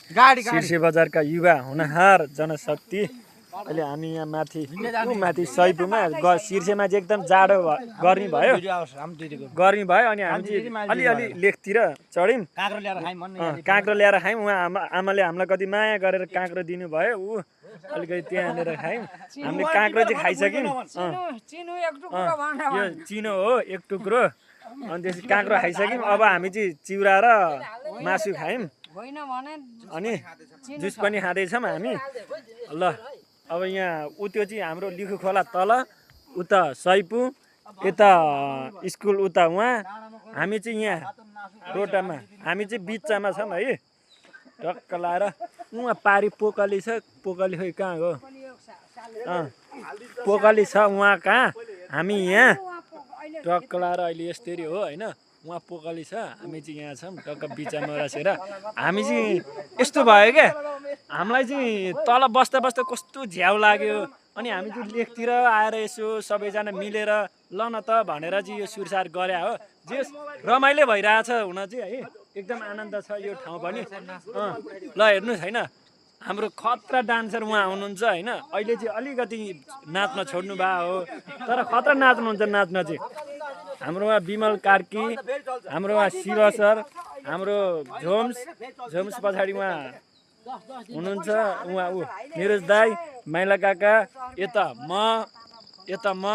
सिर्से बजारका युवा हुनहार जनशक्ति अहिले हामी यहाँ माथि सैपुमा सिर्सेमा चाहिँ एकदम जाडो गर्मी भयो अनि हामी चाहिँ अलिअलि लेकतिर चढ्यौँ काँक्रो ल्याएर खायौँ उहाँ आमाले हामीलाई कति माया गरेर काँक्रो दिनुभयो ऊ अलिकति त्यहाँनिर खायौँ हामीले काँक्रो चाहिँ खाइसक्यौँ यो चिनो हो एक टुक्रो अनि त्यसपछि काँक्रो खाइसक्यौँ अब हामी चाहिँ चिउरा र मासु खायौँ अनि जुस पनि खाँदैछौँ हामी ल अब यहाँ ऊ त्यो चाहिँ हाम्रो लिखु खोला तल उता सैपु यता स्कुल उता उहाँ हामी चाहिँ यहाँ रोटामा हामी चाहिँ बिचमा छौँ है टक्क लाएर उहाँ पारी पोकली छ पोकली खोइ कहाँ हो पोकली छ उहाँ कहाँ हामी यहाँ टक्क लाएर अहिले यस्तरी हो होइन उहाँ पोकली छ हामी चाहिँ यहाँ छौँ टक्क बिचमा बसेर हामी चाहिँ यस्तो भयो क्या हामीलाई चाहिँ तल बस्दा बस्दा कस्तो झ्याउ लाग्यो अनि हामी चाहिँ लेकतिर आएर यसो सबैजना मिलेर ल न त भनेर चाहिँ यो सुरसार गरे हो जे रमाइलो भइरहेछ हुन चाहिँ है एकदम आनन्द छ यो ठाउँ पनि ल हेर्नुहोस् होइन हाम्रो खतरा डान्सर उहाँ हुनुहुन्छ होइन अहिले चाहिँ अलिकति नाच्न छोड्नु भयो हो तर खतरा नाच्नुहुन्छ नाच्न चाहिँ हाम्रो उहाँ विमल कार्की हाम्रो उहाँ शिव सर हाम्रो झोम्स पछाडि उहाँ हुनुहुन्छ उहाँ ऊ निरज दाई माइला काका यता म